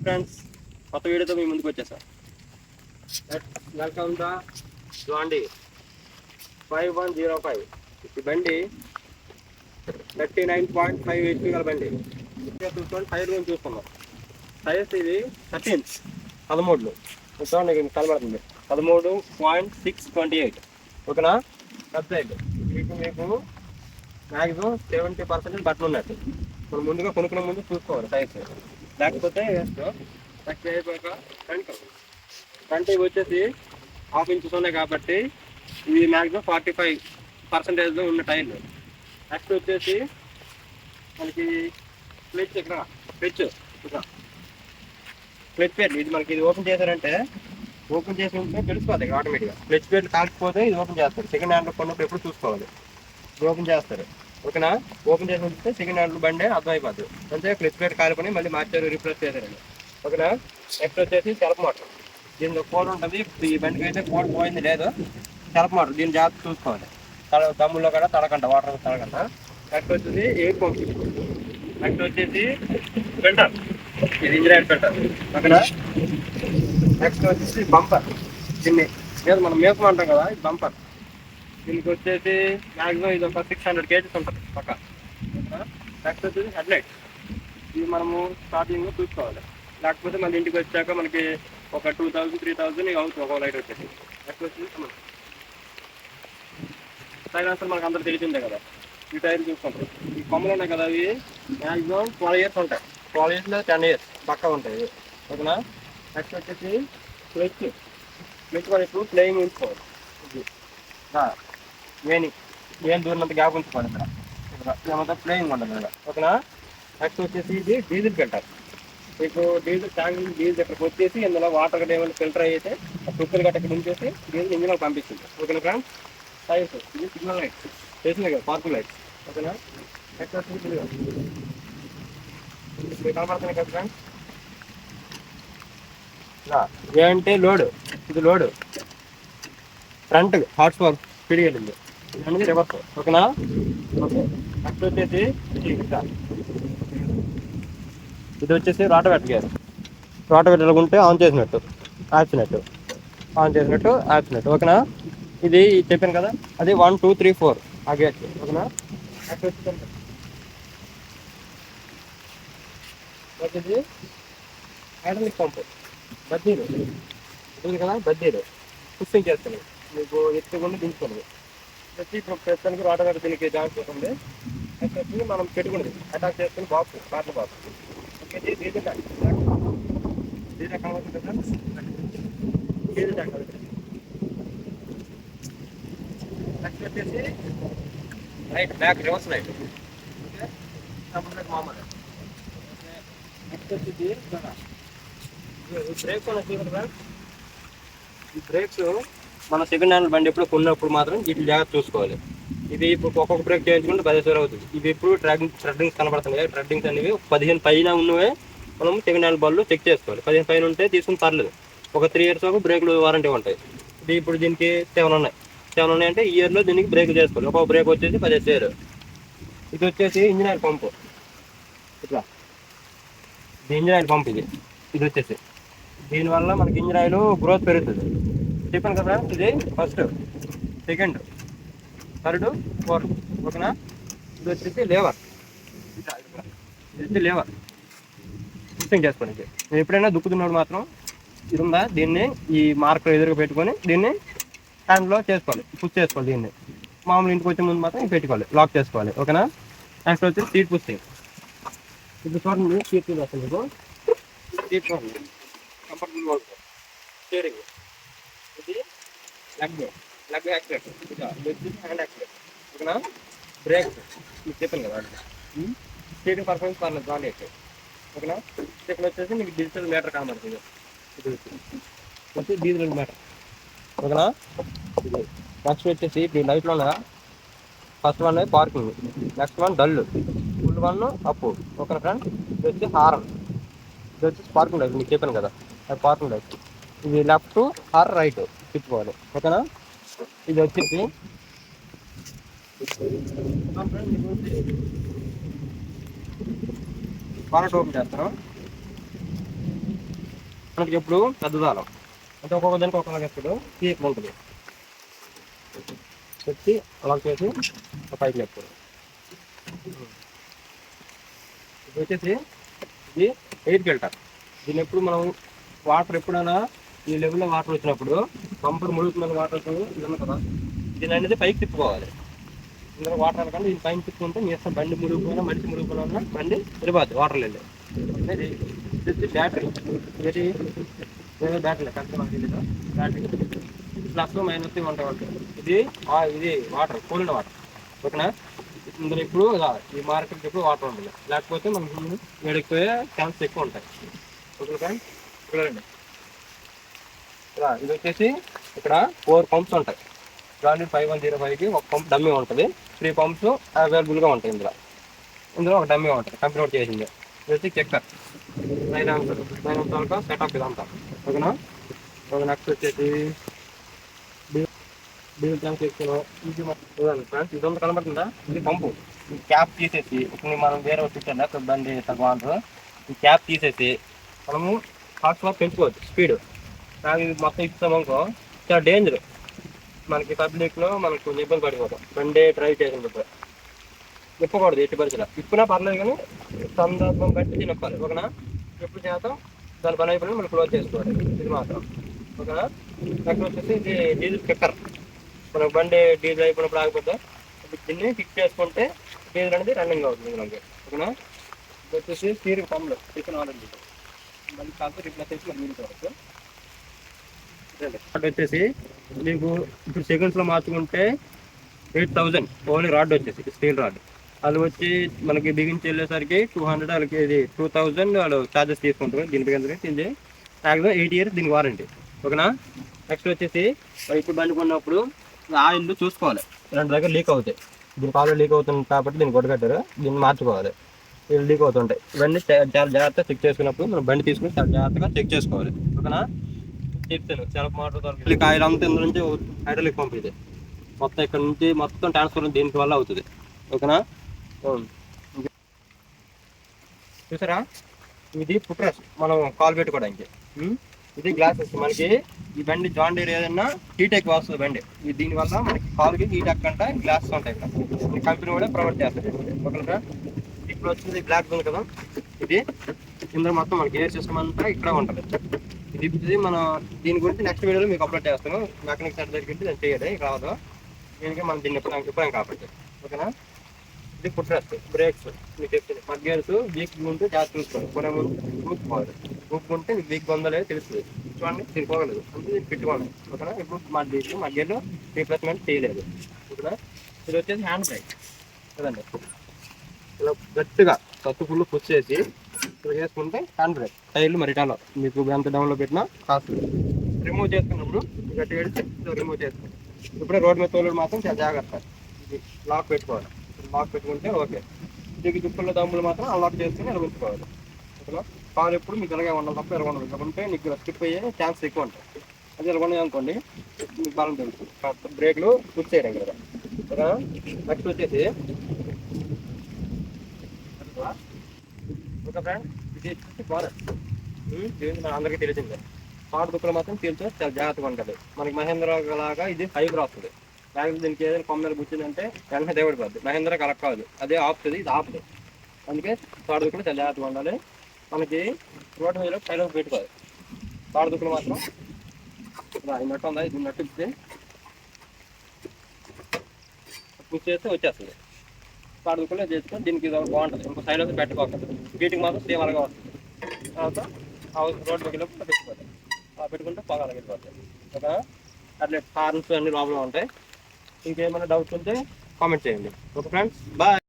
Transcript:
Friends, కొత్త వీడియోతో మీ ముందుకు వచ్చేసా. వెల్కమ్ ద జాండీ 5105. ఈ బండి 39.5 HP గల బండి. చూసుకొని టైర్ గురించి చూసుకున్నాం. టైర్స్ ఇది 13 చూడండి, కనబడుతుంది 13.628. ఓకేనా? వెబ్సైట్ మీకు మ్యాక్సిమం 70% బట్టలు ఉన్నట్టు. మనం ముందుగా కొనుక్కునే ముందు చూసుకోవాలి టైర్స్, లేకపోతే నెక్స్ట్ అయిపోయాక ఫ్రంట్ ఇవి వచ్చేసి 1/2 ఇంచెస్ ఉన్నాయి కాబట్టి ఇవి మ్యాక్సిమం 45% ఉన్న టైర్లు. నెక్స్ట్ వచ్చేసి మనకి క్లచ్ ఇక్కడ క్లచ్ ప్లేట్ ఇది మనకి ఓపెన్ చేశారంటే ఓపెన్ చేసి ఉంటే తెలిసిపోతాయి ఆటోమేటిక్గా. క్లచ్ ప్లేట్ కాకపోతే ఇది ఓపెన్ చేస్తారు. సెకండ్ హ్యాండ్లో కొన్నప్పుడు ఎప్పుడు చూసుకోవాలి, ఇది ఓపెన్ చేస్తారు. ఓకేనా? ఓపెన్ చేసి ఉంటే సెకండ్ హ్యాండ్ బండి అర్థమైపోతుంది. అంటే క్లచ్ ప్లేట్ కాలిపోయి మళ్ళీ మార్చారు, రీప్లేస్ చేశారండి. ఓకేనా? నెక్స్ట్ వచ్చేసి సెల్ఫ్ మోటార్. దీనిలో కోడ్ ఉంటుంది. ఈ బండికి అయితే కోడ్ పోయింది లేదు. సెల్ఫ్ మోటార్ దీన్ని జాగ్రత్త చూసుకోవాలి. దమ్ముల్లో కూడా తడకంట, వాటర్ తడకంట. నెక్స్ట్ వచ్చేసి ఎయిర్ పంప్. నెక్స్ట్ వచ్చేసి ఫిల్టర్, ఇది ఇంజిన్ ఆయిల్ ఫిల్టర్. ఓకేనా? నెక్స్ట్ వచ్చేసి బంపర్. దీన్ని మనం మేపం అంటాం కదా, ఇది బంపర్. దీనికి వచ్చేసి మ్యాక్సిమం ఇది ఒక 600 kgs ఉంటుంది పక్క. నెక్స్ట్ వచ్చేసి హెడ్ లైట్. ఇది మనము స్టార్టింగ్ చూసుకోవాలి, లేకపోతే మళ్ళీ ఇంటికి వచ్చాక మనకి ఒక 2000-3000 అవుతుంది ఒక లైట్ వచ్చేసి. నెక్స్ట్ వచ్చేసి సైలెన్సర్ మనకు అందరూ తెలిసిందే కదా. ఈ టైర్ చూసుకుంటారు. ఈ కొమ్మలు ఉన్నాయి కదా, అవి మ్యాక్సిమం 12 years ఉంటాయి. 12 yearsలో 10 years పక్కా ఉంటాయి. ఓకేనా? నెక్స్ట్ వచ్చేసి క్లచ్ మనం ఇప్పుడు ప్లేయింగ్ ఉంచుకోవాలి. ఏం దూరినంత గ్యాప్ ఉంచుకోవాలి ఇక్కడ ప్లేయింగ్ ఉంటుంది కదా. ఓకేనా? నెక్స్ట్ వచ్చేసి ఇది డీజిల్ ఫిల్టర్. మీకు డీజిల్ ఇక్కడికి వచ్చేసి ఇందులో వాటర్ ఏమైనా ఫిల్టర్ అయితే ఆ తుక్కులు గట్ట ఇక్కడ ఉంచేసి డీజిల్ ఇంజిన్లో పంపిస్తుంది. ఓకేనా ఫ్రెండ్స్? టైర్స్ ఇది సిగ్నల్ లైట్ చేసింది కదా, పార్కింగ్ లైట్. ఓకేనా? నెక్స్ట్ వచ్చేసి కనబడుతున్నాయి కదా ఫ్రెండ్స్. ఏంటి లోడ్, ఇది లోడ్ ఫ్రంట్ హార్స్ పవర్ స్పీడ్గా వెళ్ళింది అనేది రివర్స్. ఓకేనా? ఓకే. నెక్స్ట్ వచ్చేసి ఇది వచ్చేసి రోటవేటర్ గేర్. రోటవేటర్ ఉంటే ఆన్ చేసినట్టు ఆపినట్టు, ఆన్ చేసినట్టు ఆపినట్టు. ఓకేనా? ఇది చెప్పాను కదా, అది 1 2 3 4 ఆ గేర్. ఓకేనా? నెక్స్ట్ వచ్చేసి హైడ్రాలిక్ పంపు, బద్దీలు ఉంది కదా, బద్దీలు పుష్టింగ్ చేస్తాను మీకు ఎత్తుకుండా దించుకోండి. వచ్చి ఇప్పుడు ప్రస్తుతానికి రోటవేటర్ దీనికి జాయిన్ చేస్తుంది. నెక్స్ట్ వచ్చి మనం పెట్టుకున్నది అటాక్ చేసుకుని బాక్స్, కార్ల box. Okay, diesel tank. Diesel కావాల్సింది కదా, డీజిల్ ట్యాంక్. నెక్స్ట్ వచ్చేసి right back reverse light. Okay, మామూలు. నెక్స్ట్ వచ్చేసి బ్రేక్స్ ఉన్నాయి కదా. ఈ బ్రేక్స్ మన సెకండ్ హ్యాండ్ బండి ఎప్పుడు కొన్నప్పుడు మాత్రం వీటి జాగ్రత్త చూసుకోవాలి. ఇది ఇప్పుడు ఒక్కొక్క బ్రేక్ చేయించుకుంటే 10,000 అవుతుంది. ఇవి ఎప్పుడు ట్రెడ్డింగ్స్ కనబడుతున్నాయి. ట్రెడ్డింగ్స్ అనేవి 15 పైన ఉన్నవే మనం సెకండ్ హ్యాండ్ బాల్లో చెక్ చేసుకోవాలి. 15 పైన ఉంటే తీసుకుని పర్లేదు. ఒక 3 years వరకు బ్రేకులు వారంటీ ఉంటాయి. ఇది ఇప్పుడు దీనికి 7 ఉన్నాయంటే ఈ ఇయర్లో దీనికి బ్రేక్ చేసుకోవాలి. ఒక్కొక్క బ్రేక్ వచ్చేసి 15,000. ఇది వచ్చేసి ఇంజిన్ ఆయిల్ పంపు. ఇట్లా ఇది ఇంజిన్ ఆయిల్ పంప్. ఇది వచ్చేసి దీనివల్ల మనకి ఇంజిన్ ఆయిల్ గ్రోత్ పెరుగుతుంది. చెప్పాను కదా, ఇది ఫస్ట్, సెకండ్, థర్డ్, ఫోర్త్. ఓకేనా? ఇది వచ్చేసి లేవర్. ఇది వచ్చి లేవర్ పుషింగ్ చేసుకోండి. నేను ఎప్పుడైనా దుక్కుతున్నప్పుడు మాత్రం ఇది ఉందా, దీన్ని ఈ మార్కర్ ఎదురుగా పెట్టుకొని దీన్ని హ్యాండ్లో చేసుకోవాలి, పుష్ చేసుకోవాలి. దీన్ని మామూలు ఇంటికి వచ్చే ముందు మాత్రం పెట్టుకోవాలి, లాక్ చేసుకోవాలి. ఓకేనా? నెక్స్ట్ వచ్చి సీట్ పుషింగ్. ఇప్పుడు చూడండి, సీట్ వస్తుంది మీకు. సీట్ చూడండి, కంఫర్టబుల్ వర్క్. స్టీరింగ్ ఇది లెగ్ యాక్సిలేటర్, ఇది వచ్చి హ్యాండ్ యాక్సిలేటర్. ఓకేనా? బ్రేక్ మీకు చెప్పాను కదా, స్టీరింగ్ పర్ఫార్మెన్స్ పర్లేదు, బాగా అయితే. ఓకేనా? ఇక్కడ వచ్చేసి మీకు డిజిటల్ మీటర్ కనబడుతుంది. ఇది వచ్చి డిజిటల్ మీటర్. ఓకేనా? ఇది నెక్స్ట్ వచ్చేసి ఇప్పుడు లైట్లో first one parking, next one dull, full one అప్పు. ఓకేనా ఫ్రెండ్? ఇది వచ్చి హారన్. ఇది వచ్చి పార్కింగ్ లైట్, మీకు చెప్పాను కదా, అది పార్కింగ్ లైట్. ఇది లెఫ్ట్ ఆర్ రైట్ తిప్పుకోవాలి. ఓకేనా? ఇది వచ్చేసి బాగా ఓపెన్ చేస్తారు. మనకి ఎప్పుడు పెద్ద దారం అంటే ఒక్కొక్క దానికి ఒక్కొక్క ఎప్పుడు తీయకుండా ఉంటుంది. పెట్టి అలా చేసి పైకి లేపుతారు. ఇది వచ్చేసి ఇది ఎయిర్ ఫిల్టర్. దీన్ని ఎప్పుడు మనం వాటర్ ఎప్పుడైనా ఈ లెవెల్లో వాటర్ వచ్చినప్పుడు పంపులు మురుగుతున్న వాటర్ ఇది ఉంది కదా, దీని అనేది పైకి తిప్పుకోవాలి. ఇందులో వాటర్ అనకుండా దీని పైన తిప్పుకుంటే మీ ఇష్టం, బండి మురుగుపోయినా మనిషి మురుగుపోయినా బండి వెళ్ళిపోతుంది వాటర్లో వెళ్ళి. అనేది ఇది బ్యాటరీ. ఇది వేరే బ్యాటరీ కరెక్ట్ మనకి తెలియదు. బ్యాటరీ ప్లస్ మైనస్ ఉంటాయి. ఇది ఇది వాటర్, కూలిన వాటర్. ఓకేనా. ఇందులో ఇప్పుడు ఈ మార్కెట్కి ఎప్పుడు వాటర్ ఉంటుంది, లేకపోతే మనకి వేడికిపోయే ఛాన్స్ ఎక్కువ ఉంటాయి. ఓకే ఫ్రెండ్స్, చూడండి ఇది వచ్చేసి ఇక్కడ 4 పంప్స్ ఉంటాయి. జాండీర్ 5105కి ఒక పంప్ డమ్మీ ఉంటుంది. 3 పంప్స్ అవైలబుల్గా ఉంటాయి. ఇందులో ఒక డమ్మీ ఉంటుంది కంప్లీట్ చేసింది. ఇది వచ్చి చెక్కర్ 9 అంశాలతో సెటప్ ఇదంతా. ఓకేనా. నెక్స్ట్ వచ్చేసి డీజిల్ ట్యాంక్ ఎక్కువ ఫ్రెండ్స్. ఇదంతా కనబడుతుందా, ఇది పంపు. ఈ క్యాప్ తీసేసి ఇప్పుడు మనం వేరే స్విచ్ బండి తగ్గ ఈ క్యాప్ తీసేసి మనము హాట్ వాక్ పెంచుకోవచ్చు స్పీడ్. కానీ ఇది మొత్తం ఇస్తామనుకో చాలా డేంజర్. మనకి పబ్లిక్లో మనకు కొంచెం ఇబ్బంది పడిపోతాం. బండి డ్రైవ్ చేసినప్పుడు నిప్పకూడదు ఎట్టి పరిస్థితిలో. ఇప్పుడా పర్లేదు కానీ సందర్భం బట్టి నిప్పాలి. ఓకేనా. ఎప్పుడు చేస్తాం దాని పని అయిపోయినా మనం క్లోజ్ చేసుకోవాలి. ఇది మాత్రం. ఓకేనా. నెక్స్ట్ వచ్చేసి ఇది డీజిల్ కిక్కర్. మనకు బండి డీజిల్ అయిపోయినప్పుడు ఆగిపోతే దీన్ని ఫిక్స్ చేసుకుంటే డీజిల్ అనేది రన్నింగ్ అవుతుంది మనకి. ఓకేనా. ఇది వచ్చేసి స్టీరింగ్ పంపులు టిఫిన్ ఆల్రెడీ మళ్ళీ కాకపోతే రిప్లేస్ చేసి మనం తీసుకోవచ్చు. రాడ్ వచ్చేసి మీకు ఇప్పుడు సెకండ్స్లో మార్చుకుంటే 8000 ఓన్లీ రాడ్ వచ్చేసి స్టీల్ రాడ్. వాళ్ళు వచ్చి మనకి బిగించి వెళ్ళేసరికి 200, వాళ్ళకి ఇది 2000 వాళ్ళు ఛార్జెస్ తీసుకుంటారు. దీని బిగించడానికి ఇది మ్యాక్సిమం 8 years దీనికి వారంటీ. ఓకేనా. నెక్స్ట్ వచ్చేసి ఇప్పుడు బండి కొన్నప్పుడు ఆయిల్ చూసుకోవాలి, 2 దగ్గర లీక్ అవుతాయి. దీనికి ఆయిల్ లీక్ అవుతుంది కాబట్టి దీన్ని కొట్టగట్టారు, దీన్ని మార్చుకోవాలి. ఇవి లీక్ అవుతుంటాయి. ఇవన్నీ చాలా జాగ్రత్తగా చెక్ చేసుకున్నప్పుడు మనం బండి తీసుకుని చాలా జాగ్రత్తగా చెక్ చేసుకోవాలి. ఓకేనా. చెప్తాను చాలా మోటార్ ఆయిల్ అంతా ఇందు నుంచి హైడ్రాలిక్ పంప్. ఇది మొత్తం ఇక్కడ నుంచి మొత్తం ట్రాన్స్ఫర్ దీనికి వల్ల అవుతుంది. ఓకేనా. చూసారా, ఇది ఫుట్రెస్ట్ మనం కాల్ పెట్టుకోవడానికి. ఇది గ్లాసెస్. మనకి ఈ బండి జాండీర్ ఏదైనా హీట్ ఎక్కువ వస్తుంది బండి. దీనివల్ల మనకి కాల్కి హీట్ ఎక్కకుండా గ్లాసెస్ ఉంటాయి ఇక్కడ. కంపెనీ కూడా ప్రొవైడ్ చేస్తుంది. ఓకేనా. ఇప్పుడు వచ్చింది బ్లాక్ ఉంది కదా, ఇది ఇందులో మొత్తం మనకి ఎయిర్ సిస్టమ్ అంతా ఇక్కడ ఉంటుంది. ఇది మనం దీని గురించి నెక్స్ట్ వీడియోలో మీకు అప్లోడ్ చేస్తాను. మెకానిక్ సెట్ దగ్గరికి దాన్ని చేయాలి, ఇక్కడ రాదు. దీనికి మనం దీన్ని ఎప్పుడైనా కాబట్టి. ఓకేనా. ఇది ఫుట్ రెస్ట్. బ్రేక్స్ మీకు చెప్తుంది. మగ్గేర్స్ వీక్ ఉంటే జాగ్రత్త చూసుకోవాలి. కొన్ని ఊపుకోవాలి. ఊపుకుంటే మీకు వీక్ పొందలేదు తెలుస్తుంది. చూడండి తిరిగిపోగలేదు అంటే దీన్ని పెట్టుకోవాలి. ఓకేనా. ఇప్పుడు మగ్గేర్లు రీప్లేస్మెంట్ చేయలేదు. ఓకేనా. ఇది వచ్చేసి హ్యాండ్ బ్రేక్ కదండి. ఇలా గట్టిగా కత్తు ఫుల్ పుష్ చేసి ఇలా చేసుకుంటే హ్యాండ్ బ్రేక్. టైర్లు మరి రిటర్న్లో మీకు ఎంత డౌన్లో పెట్టినా కాస్ట్. రిమూవ్ చేసుకున్నప్పుడు గట్టిగా రిమూవ్ చేసుకుంటాం. ఇప్పుడే రోడ్ మీద తోలడు మాత్రం చాలా జాగ్రత్త. ఇది లాక్ పెట్టుకోవాలి. లాక్ పెట్టుకుంటే ఓకే. దీనికి దుప్పుల్లో దమ్ములు మాత్రం అన్లాక్ చేసుకుని ఇలా ఉంచుకోవాలి. ఓకేనా. కారు ఎప్పుడు మీకు ఇలాగే ఉండాలి తప్ప ఇలా ఉండదు. ఉంటే నీకు స్కిప్ అయ్యే ఛాన్స్ ఎక్కువ ఉంటాయి. అది ఇలా ఉండదు అనుకోండి మీకు బాగా తెలుసు. బ్రేక్లు పుష్ చేయడం కదా. ఓకేనా. నెక్స్ట్ వచ్చేసి ఓకే ఫ్రెండ్, ఇది వచ్చేసి ఫారెస్ట్. మన అందరికీ తెలిసిందే. పాడు దుక్కులు మాత్రం తీర్చో చాలా జాగ్రత్తగా ఉంటుంది. మనకి మహేంద్ర లాగా ఇది ఫైబర్ వస్తుంది. లేకపోతే దీనికి ఏదైనా కొమ్మలు గుచ్చిందంటే వెంటనే దేవుడి పడుతుంది. మహేంద్ర కలెక్ట్ కాదు, అదే ఆపుతుంది, ఇది ఆపుతుంది. అందుకే పాడు దుక్కులు చాలా జాగ్రత్తగా ఉండాలి. మనకి రోడ్డు మీద సైలెన్స్ పెట్టుకోవాలి. పాడు దుక్కులు మాత్రం ఈ నట్టు ఉందా, ఇది నట్టు పుష్ చేస్తే వచ్చేస్తుంది. పాడు దుక్కులే చేసుకొని దీనికి బాగుంటుంది. ఇంకో సైలెన్స్ పెట్టుకోకూడదు. వీటికి మాత్రం సేమ్ అలాగా వస్తుంది. తర్వాత రోడ్డు వెళ్ళినప్పుడు పెట్టుకోవాలి. పెట్టుకుంటే పొగ వెళ్ళిపోతాయి. ఓకే. అట్లా హార్న్స్ అన్ని లోపల ఉంటాయి. ఇంకేమైనా డౌట్స్ ఉంటే కామెంట్ చేయండి. Okay friends, bye.